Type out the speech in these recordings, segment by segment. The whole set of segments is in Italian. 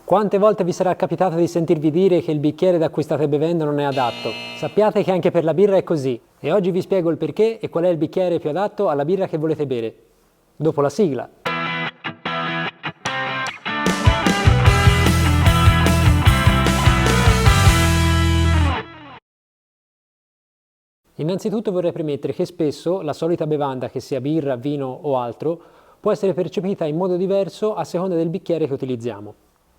Quante volte vi sarà capitato di sentirvi dire che il bicchiere da cui state bevendo non è adatto? Sappiate che anche per la birra è così, e oggi vi spiego il perché e qual è il bicchiere più adatto alla birra che volete bere. Dopo la sigla. Innanzitutto vorrei premettere che spesso la solita bevanda, che sia birra, vino o altro, può essere percepita in modo diverso a seconda del bicchiere che utilizziamo.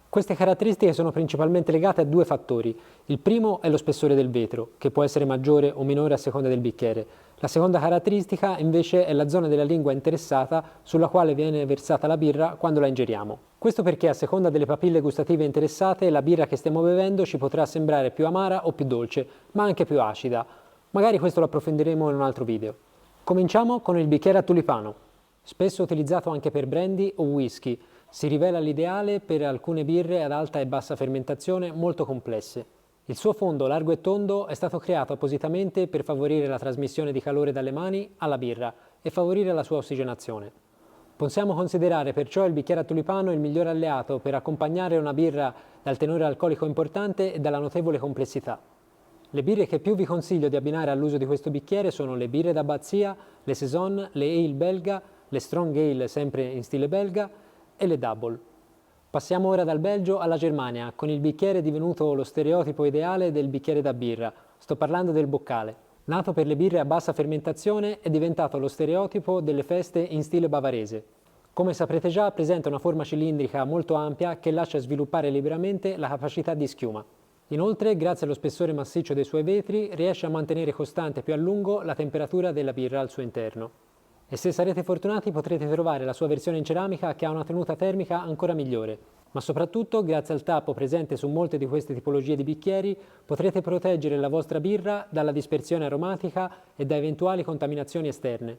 Queste caratteristiche sono principalmente legate a due fattori. Il primo è lo spessore del vetro, che può essere maggiore o minore a seconda del bicchiere. La seconda caratteristica invece è la zona della lingua interessata sulla quale viene versata la birra quando la ingeriamo. Questo perché a seconda delle papille gustative interessate la birra che stiamo bevendo ci potrà sembrare più amara o più dolce, ma anche più acida. Magari questo lo approfondiremo in un altro video. Cominciamo con il bicchiere a tulipano. Spesso utilizzato anche per brandy o whisky, si rivela l'ideale per alcune birre ad alta e bassa fermentazione molto complesse. Il suo fondo largo e tondo è stato creato appositamente per favorire la trasmissione di calore dalle mani alla birra e favorire la sua ossigenazione. Possiamo considerare perciò il bicchiere a tulipano il miglior alleato per accompagnare una birra dal tenore alcolico importante e dalla notevole complessità. Le birre che più vi consiglio di abbinare all'uso di questo bicchiere sono le birre d'abbazia, le saison, le ale belga, le strong ale sempre in stile belga e le double. Passiamo ora dal Belgio alla Germania, con il bicchiere divenuto lo stereotipo ideale del bicchiere da birra. Sto parlando del boccale. Nato per le birre a bassa fermentazione, è diventato lo stereotipo delle feste in stile bavarese. Come saprete già, presenta una forma cilindrica molto ampia che lascia sviluppare liberamente la capacità di schiuma. Inoltre, grazie allo spessore massiccio dei suoi vetri, riesce a mantenere costante più a lungo la temperatura della birra al suo interno. E se sarete fortunati potrete trovare la sua versione in ceramica che ha una tenuta termica ancora migliore. Ma soprattutto, grazie al tappo presente su molte di queste tipologie di bicchieri, potrete proteggere la vostra birra dalla dispersione aromatica e da eventuali contaminazioni esterne.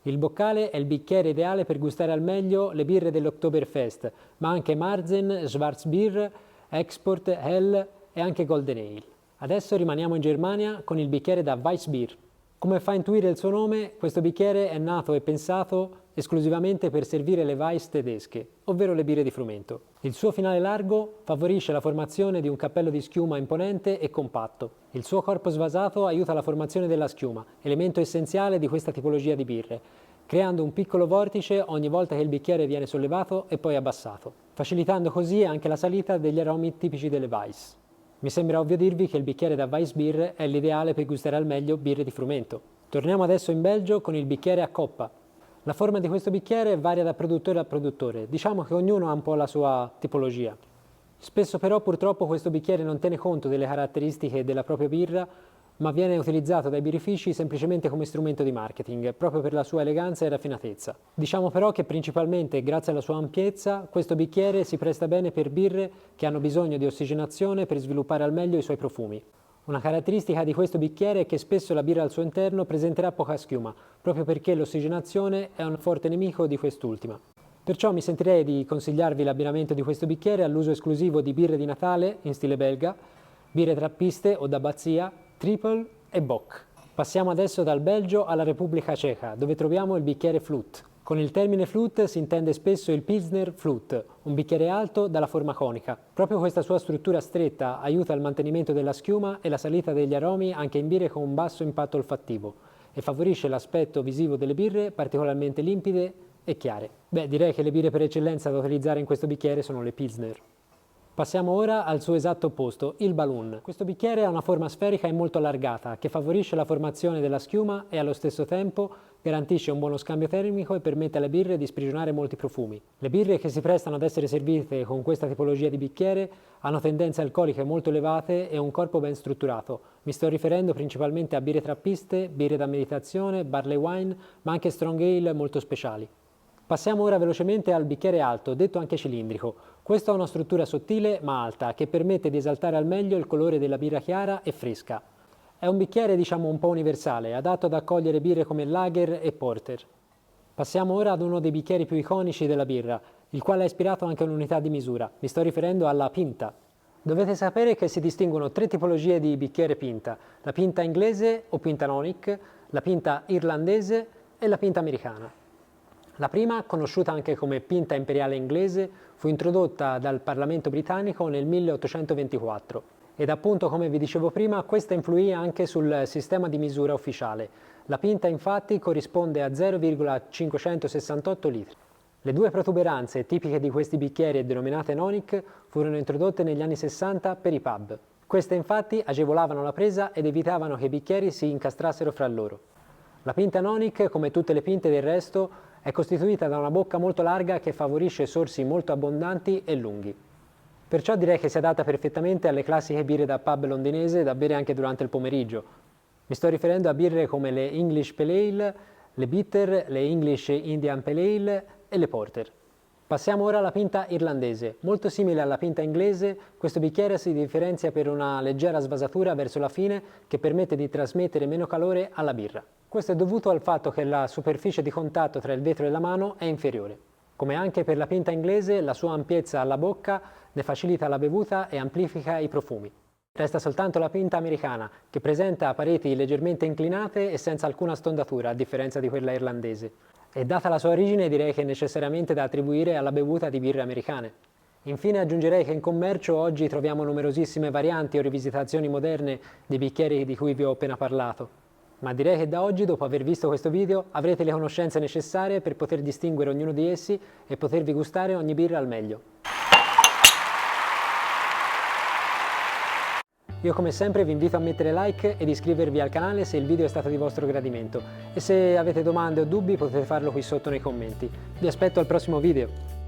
Il boccale è il bicchiere ideale per gustare al meglio le birre dell'Oktoberfest, ma anche Marzen, Schwarzbier, Export, Hell e anche Golden Ale. Adesso rimaniamo in Germania con il bicchiere da Weissbier. Come fa intuire il suo nome, questo bicchiere è nato e pensato esclusivamente per servire le Weiss tedesche, ovvero le birre di frumento. Il suo finale largo favorisce la formazione di un cappello di schiuma imponente e compatto. Il suo corpo svasato aiuta la formazione della schiuma, elemento essenziale di questa tipologia di birre, creando un piccolo vortice ogni volta che il bicchiere viene sollevato e poi abbassato, facilitando così anche la salita degli aromi tipici delle Weiss. Mi sembra ovvio dirvi che il bicchiere da Weissbier è l'ideale per gustare al meglio birre di frumento. Torniamo adesso in Belgio con il bicchiere a coppa. La forma di questo bicchiere varia da produttore a produttore, diciamo che ognuno ha un po' la sua tipologia. Spesso però purtroppo questo bicchiere non tiene conto delle caratteristiche della propria birra, ma viene utilizzato dai birrifici semplicemente come strumento di marketing, proprio per la sua eleganza e raffinatezza. Diciamo però che principalmente grazie alla sua ampiezza, questo bicchiere si presta bene per birre che hanno bisogno di ossigenazione per sviluppare al meglio i suoi profumi. Una caratteristica di questo bicchiere è che spesso la birra al suo interno presenterà poca schiuma, proprio perché l'ossigenazione è un forte nemico di quest'ultima. Perciò mi sentirei di consigliarvi l'abbinamento di questo bicchiere all'uso esclusivo di birre di Natale in stile belga, birre trappiste o d'abbazia, triple e bock. Passiamo adesso dal Belgio alla Repubblica Ceca, dove troviamo il bicchiere flute. Con il termine flute si intende spesso il Pilsner flute, un bicchiere alto dalla forma conica. Proprio questa sua struttura stretta aiuta al mantenimento della schiuma e la salita degli aromi anche in birre con un basso impatto olfattivo e favorisce l'aspetto visivo delle birre particolarmente limpide e chiare. Direi che le birre per eccellenza da utilizzare in questo bicchiere sono le Pilsner. Passiamo ora al suo esatto opposto, il balloon. Questo bicchiere ha una forma sferica e molto allargata, che favorisce la formazione della schiuma e allo stesso tempo garantisce un buono scambio termico e permette alle birre di sprigionare molti profumi. Le birre che si prestano ad essere servite con questa tipologia di bicchiere hanno tendenze alcoliche molto elevate e un corpo ben strutturato. Mi sto riferendo principalmente a birre trappiste, birre da meditazione, barley wine, ma anche strong ale molto speciali. Passiamo ora velocemente al bicchiere alto, detto anche cilindrico. Questo ha una struttura sottile ma alta, che permette di esaltare al meglio il colore della birra chiara e fresca. È un bicchiere diciamo un po' universale, adatto ad accogliere birre come lager e porter. Passiamo ora ad uno dei bicchieri più iconici della birra, il quale ha ispirato anche un'unità di misura. Mi sto riferendo alla pinta. Dovete sapere che si distinguono tre tipologie di bicchiere pinta: la pinta inglese o pinta Nonic, la pinta irlandese e la pinta americana. La prima, conosciuta anche come pinta imperiale inglese, fu introdotta dal Parlamento britannico nel 1824 ed appunto, come vi dicevo prima, questa influì anche sul sistema di misura ufficiale. La pinta infatti corrisponde a 0,568 litri. Le due protuberanze tipiche di questi bicchieri e denominate Nonic furono introdotte negli anni 60 per i pub. Queste infatti agevolavano la presa ed evitavano che i bicchieri si incastrassero fra loro. La pinta Nonic, come tutte le pinte del resto, è costituita da una bocca molto larga che favorisce sorsi molto abbondanti e lunghi. Perciò direi che si adatta perfettamente alle classiche birre da pub londinese da bere anche durante il pomeriggio. Mi sto riferendo a birre come le English Pale Ale, le Bitter, le English Indian Pale Ale e le Porter. Passiamo ora alla pinta irlandese. Molto simile alla pinta inglese, questo bicchiere si differenzia per una leggera svasatura verso la fine che permette di trasmettere meno calore alla birra. Questo è dovuto al fatto che la superficie di contatto tra il vetro e la mano è inferiore. Come anche per la pinta inglese, la sua ampiezza alla bocca ne facilita la bevuta e amplifica i profumi. Resta soltanto la pinta americana, che presenta pareti leggermente inclinate e senza alcuna stondatura, a differenza di quella irlandese. E data la sua origine direi che è necessariamente da attribuire alla bevuta di birre americane. Infine aggiungerei che in commercio oggi troviamo numerosissime varianti o rivisitazioni moderne dei bicchieri di cui vi ho appena parlato. Ma direi che da oggi, dopo aver visto questo video, avrete le conoscenze necessarie per poter distinguere ognuno di essi e potervi gustare ogni birra al meglio. Io come sempre vi invito a mettere like ed iscrivervi al canale se il video è stato di vostro gradimento e se avete domande o dubbi potete farlo qui sotto nei commenti. Vi aspetto al prossimo video!